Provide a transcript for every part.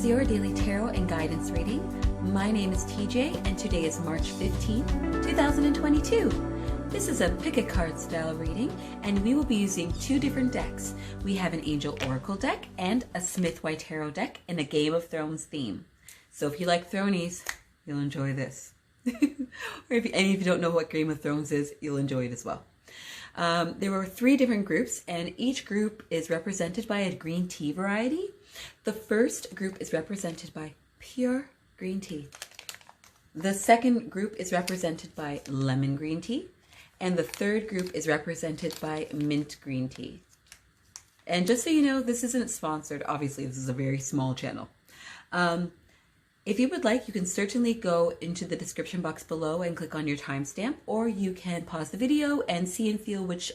your daily tarot and guidance reading. My name is TJ and today is March 15th, 2022. This is a pick a card style reading and we will be using two different decks. We have an Angel Oracle deck and a Smith White Tarot deck in a Game of Thrones theme. So if you like Thronies, you'll enjoy this. Or if you don't know what Game of Thrones is, you'll enjoy it as well. There were three different groups and each group is represented by a green tea variety. The first group is represented by pure green tea. The second group is represented by lemon green tea. And the third group is represented by mint green tea. And just so you know, this isn't sponsored. Obviously, this is a very small channel. If you would like, you can certainly go into the description box below and click on your timestamp, or you can pause the video and see and feel which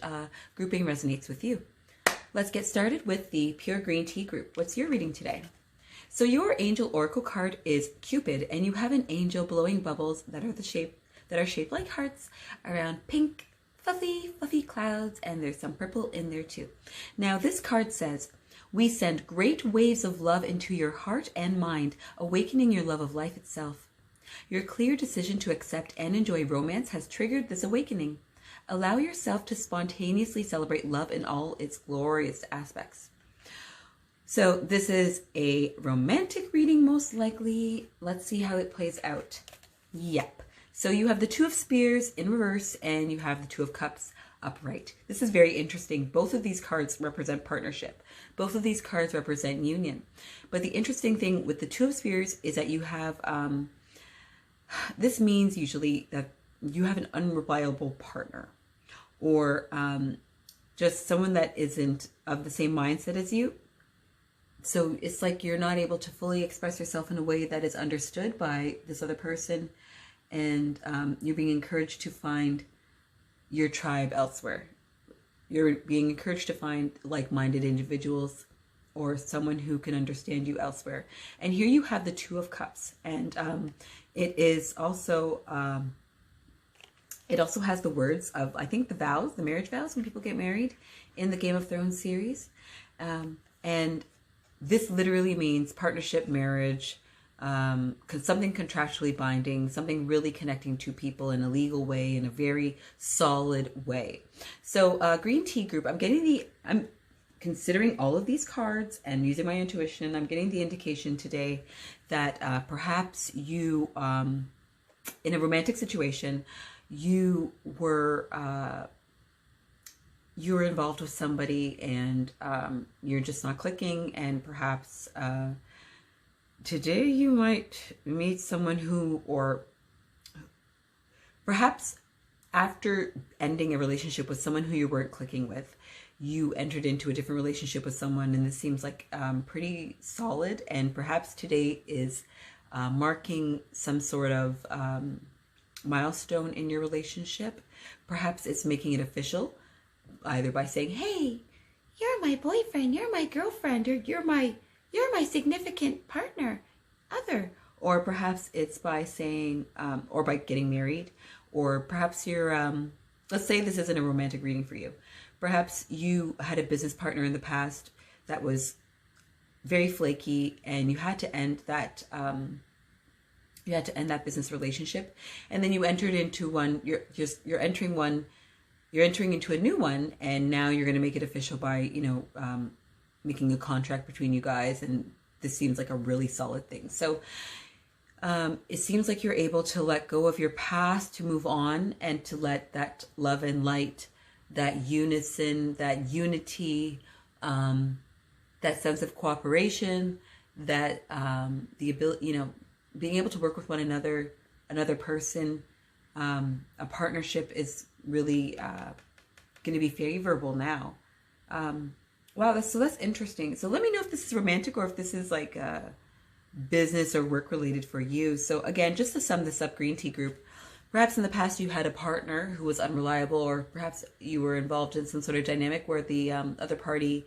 grouping resonates with you. Let's get started with the pure green tea group. What's your reading today? So your Angel Oracle card is Cupid, and you have an angel blowing bubbles that are shaped like hearts around pink, fluffy clouds, and there's some purple in there too. Now this card says, we send great waves of love into your heart and mind, awakening your love of life itself. Your clear decision to accept and enjoy romance has triggered this awakening. Allow yourself to spontaneously celebrate love in all its glorious aspects. So this is a romantic reading, most likely. Let's see how it plays out. Yep. So you have the Two of Spears in reverse and you have the Two of Cups upright. This is very interesting. Both of these cards represent partnership. Both of these cards represent union. But the interesting thing with the Two of Spears is that you have, this means usually that you have an unreliable partner or just someone that isn't of the same mindset as you. So it's like you're not able to fully express yourself in a way that is understood by this other person. And you're being encouraged to find your tribe elsewhere. You're being encouraged to find like-minded individuals or someone who can understand you elsewhere. And here you have the Two of Cups. And it is also, it also has the words of, I think, the vows, the marriage vows when people get married in the Game of Thrones series. And this literally means partnership, marriage, something contractually binding, something really connecting two people in a legal way, in a very solid way. So green tea group, I'm considering all of these cards and using my intuition, I'm getting the indication today that perhaps you, in a romantic situation, you were involved with somebody and you're just not clicking, and perhaps today you might meet someone who, or perhaps after ending a relationship with someone who you weren't clicking with, you entered into a different relationship with someone, and this seems like pretty solid, and perhaps today is marking some sort of milestone in your relationship. Perhaps it's making it official, either by saying, hey, you're my boyfriend, you're my girlfriend, or you're my significant partner, other. Or perhaps it's by saying, or by getting married, or perhaps you're, let's say this isn't a romantic reading for you. Perhaps you had a business partner in the past that was very flaky, and you had to end that, business relationship, and then you entered into one. You're entering into a new one, and now you're going to make it official by, making a contract between you guys, and this seems like a really solid thing. So it seems like you're able to let go of your past, to move on, and to let that love and light, that unison, that unity, that sense of cooperation, that the ability, being able to work with one another, another person, a partnership is really going to be favorable now. Wow, that's interesting. So let me know if this is romantic or if this is like business or work related for you. So again, just to sum this up, green tea group, perhaps in the past you had a partner who was unreliable, or perhaps you were involved in some sort of dynamic where the other party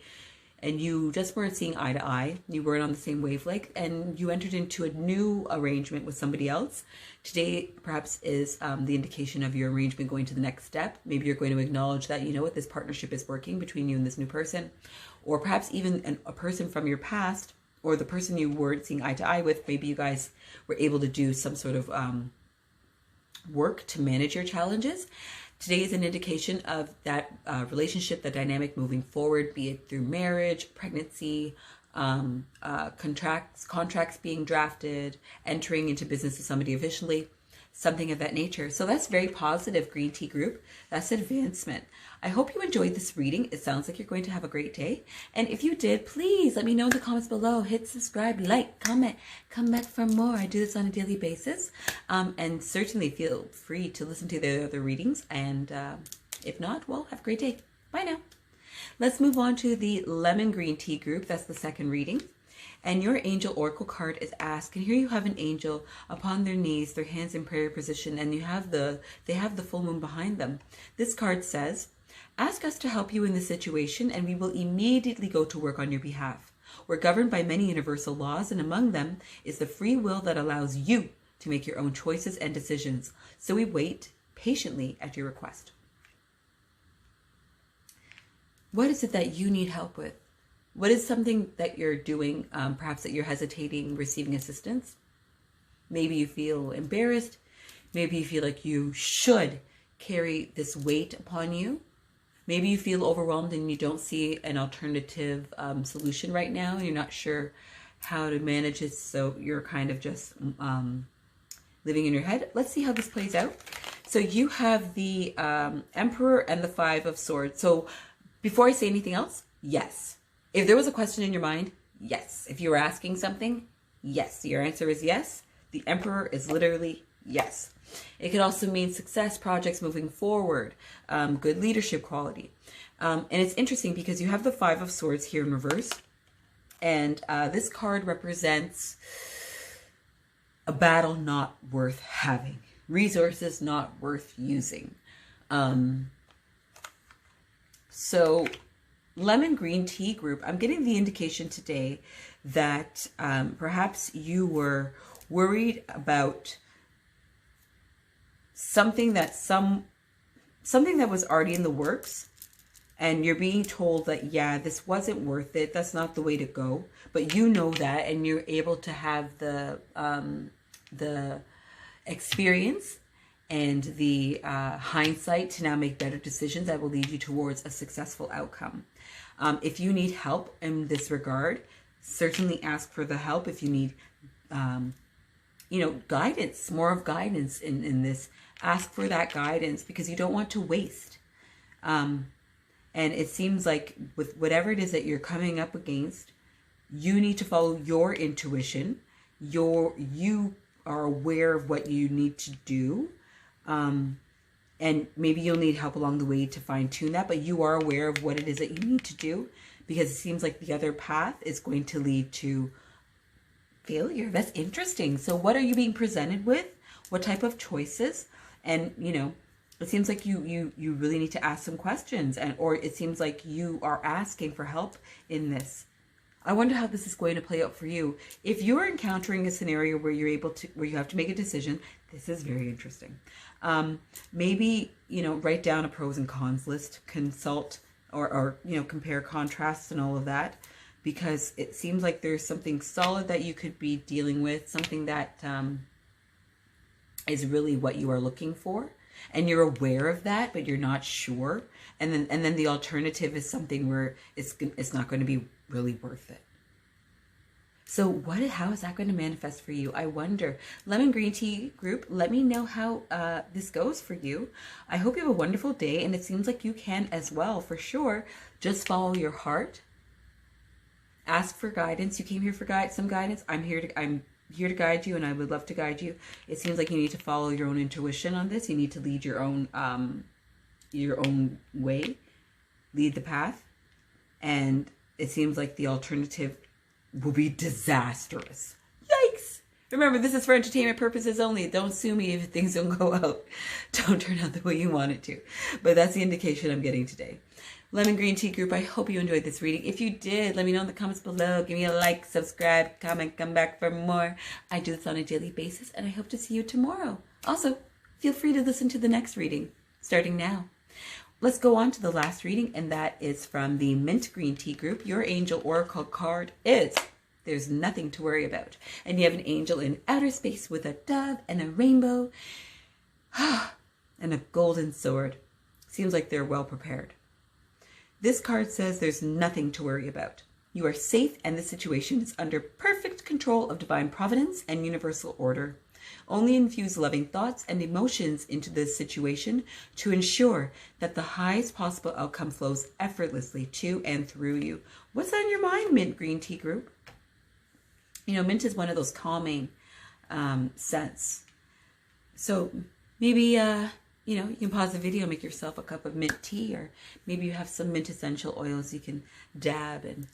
and you just weren't seeing eye to eye. You weren't on the same wavelength, and you entered into a new arrangement with somebody else. Today, perhaps, is the indication of your arrangement going to the next step. Maybe you're going to acknowledge that, this partnership is working between you and this new person. Or perhaps even a person from your past or the person you weren't seeing eye to eye with, maybe you guys were able to do some sort of work to manage your challenges. Today is an indication of that relationship, the dynamic moving forward, be it through marriage, pregnancy, contracts being drafted, entering into business with somebody officially, something of that nature. So that's very positive, green tea group. That's advancement. I hope you enjoyed this reading. It sounds like you're going to have a great day. And if you did, please let me know in the comments below. Hit subscribe, like, comment, come back for more. I do this on a daily basis. And certainly feel free to listen to the other readings. And if not, well, have a great day. Bye now. Let's move on to the lemon green tea group. That's the second reading. And your angel oracle card is asked. And here you have an angel upon their knees, their hands in prayer position, and they have the full moon behind them. This card says, ask us to help you in this situation, and we will immediately go to work on your behalf. We're governed by many universal laws, and among them is the free will that allows you to make your own choices and decisions. So we wait patiently at your request. What is it that you need help with? What is something that you're doing, perhaps that you're hesitating receiving assistance? Maybe you feel embarrassed. Maybe you feel like you should carry this weight upon you. Maybe you feel overwhelmed and you don't see an alternative solution right now, and you're not sure how to manage it, so you're kind of just living in your head. Let's see how this plays out. So you have the Emperor and the Five of Swords. So before I say anything else, yes. If there was a question in your mind, yes. If you were asking something, yes. Your answer is yes. The Emperor is literally yes. It could also mean success, projects moving forward, good leadership quality. And it's interesting because you have the Five of Swords here in reverse. And this card represents a battle not worth having. Resources not worth using. So lemon green tea group, I'm getting the indication today that perhaps you were worried about something that was already in the works, and you're being told that, yeah, this wasn't worth it, that's not the way to go, but you know that, and you're able to have the experience and the hindsight to now make better decisions that will lead you towards a successful outcome. If you need help in this regard, certainly ask for the help. If you need, guidance, more of guidance in this, ask for that guidance, because you don't want to waste. And it seems like with whatever it is that you're coming up against, you need to follow your intuition. You are aware of what you need to do. And maybe you'll need help along the way to fine tune that, but you are aware of what it is that you need to do, because it seems like the other path is going to lead to failure. That's interesting. So what are you being presented with? What type of choices? And, it seems like you really need to ask some questions, or it seems like you are asking for help in this. I wonder how this is going to play out for you. If you're encountering a scenario where where you have to make a decision, this is very interesting. Maybe, write down a pros and cons list, consult or compare contrasts and all of that, because it seems like there's something solid that you could be dealing with, something that is really what you are looking for. And you're aware of that, but you're not sure. And then the alternative is something where it's not going to be really worth it. So how is that going to manifest for you? I wonder. Lemon green tea group, let me know how this goes for you. I hope you have a wonderful day, and it seems like you can as well, for sure. Just follow your heart. Ask for guidance. You came here for some guidance. I'm here to guide you, and I would love to guide you. It seems like you need to follow your own intuition on this. You need to lead your own way, lead the path, and it seems like the alternative will be disastrous. Yikes! Remember, this is for entertainment purposes only. Don't sue me if things don't go out. Don't turn out the way you want it to. But that's the indication I'm getting today. Lemon green tea group, I hope you enjoyed this reading. If you did, let me know in the comments below. Give me a like, subscribe, comment, come back for more. I do this on a daily basis, and I hope to see you tomorrow. Also, feel free to listen to the next reading, starting now. Let's go on to the last reading, and that is from the mint green tea group. Your angel oracle card is There's nothing to worry about. And you have an angel in outer space with a dove and a rainbow and a golden sword. Seems like they're well prepared. This card says there's nothing to worry about. You are safe and the situation is under perfect control of divine providence and universal order. Only infuse loving thoughts and emotions into this situation to ensure that the highest possible outcome flows effortlessly to and through you. What's on your mind, Mint Green Tea Group? You know, mint is one of those calming scents. So maybe, you know, you can pause the video, make yourself a cup of mint tea, or maybe you have some mint essential oils you can dab. And,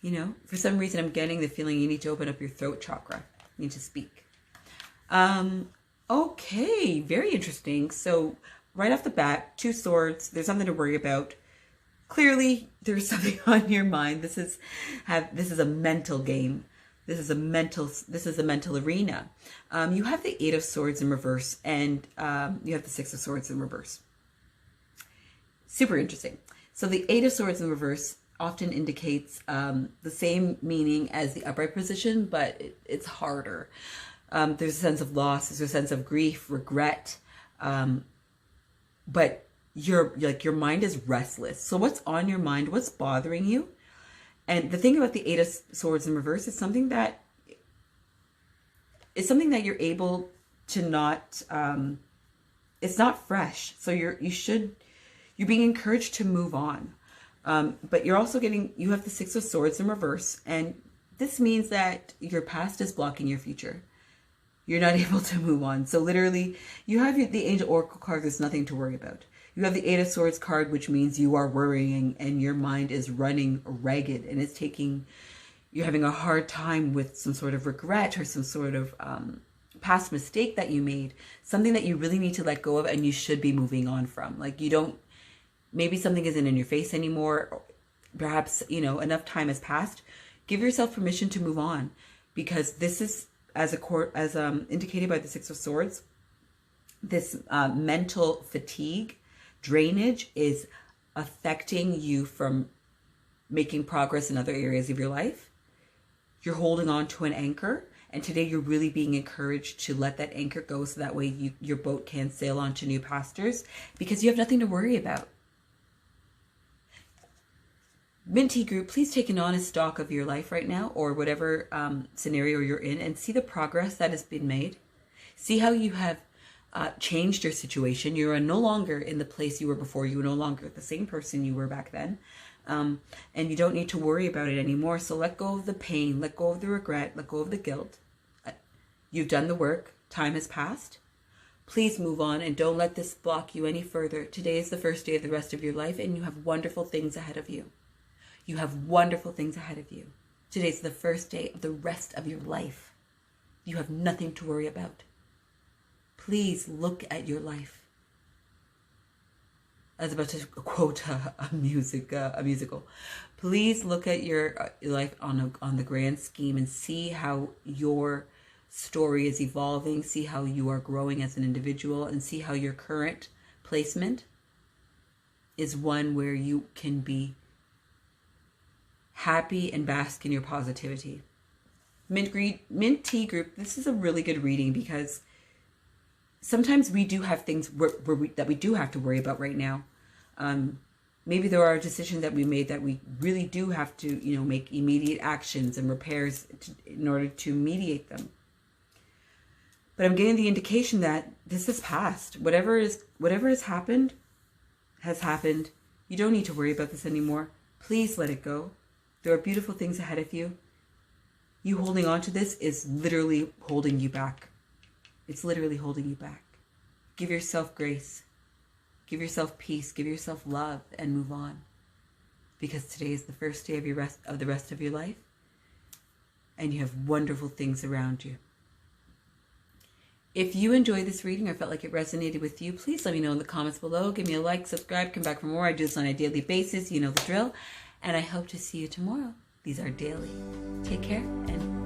you know, for some reason I'm getting the feeling you need to open up your throat chakra. You need to speak. Okay, very interesting. So right off the bat, 2 swords, there's something to worry about. Clearly there's something on your mind. This is a mental game. This is a mental arena. You have the 8 of Swords in reverse, and you have the 6 of Swords in reverse. Super interesting. So the 8 of Swords in reverse often indicates the same meaning as the upright position, but it's harder. There's a sense of loss, there's a sense of grief, regret, but your mind is restless. So what's on your mind? What's bothering you? And the thing about the 8 of Swords in reverse is something that you're able to not. It's not fresh, so you're being encouraged to move on. But you're also you have the 6 of Swords in reverse, and this means that your past is blocking your future. You're not able to move on. So literally, you have the Angel Oracle card. There's nothing to worry about. You have the 8 of Swords card, which means you are worrying and your mind is running ragged, and you're having a hard time with some sort of regret or some sort of past mistake that you made, something that you really need to let go of and you should be moving on from. Like maybe something isn't in your face anymore. Perhaps, you know, enough time has passed. Give yourself permission to move on, because this is, as indicated by the 6 of Swords, this mental fatigue, drainage is affecting you from making progress in other areas of your life. You're holding on to an anchor, and today you're really being encouraged to let that anchor go, so that way your boat can sail onto new pastures, because you have nothing to worry about. Mint Tea Group, please take an honest stock of your life right now, or whatever scenario you're in, and see the progress that has been made. See how you have changed your situation. You are no longer in the place you were before. You are no longer the same person you were back then. And you don't need to worry about it anymore. So let go of the pain, let go of the regret, let go of the guilt. You've done the work. Time has passed. Please move on and don't let this block you any further. Today is the first day of the rest of your life, and you have wonderful things ahead of you. You have wonderful things ahead of you. Today's the first day of the rest of your life. You have nothing to worry about. Please look at your life. I was about to quote a musical. Please look at your life on the grand scheme and see how your story is evolving. See how you are growing as an individual, and see how your current placement is one where you can be happy and bask in your positivity. Mint Tea Group, this is a really good reading, because sometimes we do have things that we do have to worry about right now. Maybe there are decisions that we made that we really do have to, you know, make immediate actions and repairs in order to mediate them. But I'm getting the indication that this is past. Whatever has happened has happened. You don't need to worry about this anymore. Please let it go. There are beautiful things ahead of you. You holding on to this is literally holding you back. It's literally holding you back. Give yourself grace. Give yourself peace. Give yourself love, and move on. Because today is the first day of the rest of your life, and you have wonderful things around you. If you enjoyed this reading or felt like it resonated with you, please let me know in the comments below. Give me a like, subscribe, come back for more. I do this on a daily basis. You know the drill. And I hope to see you tomorrow. These are daily. Take care and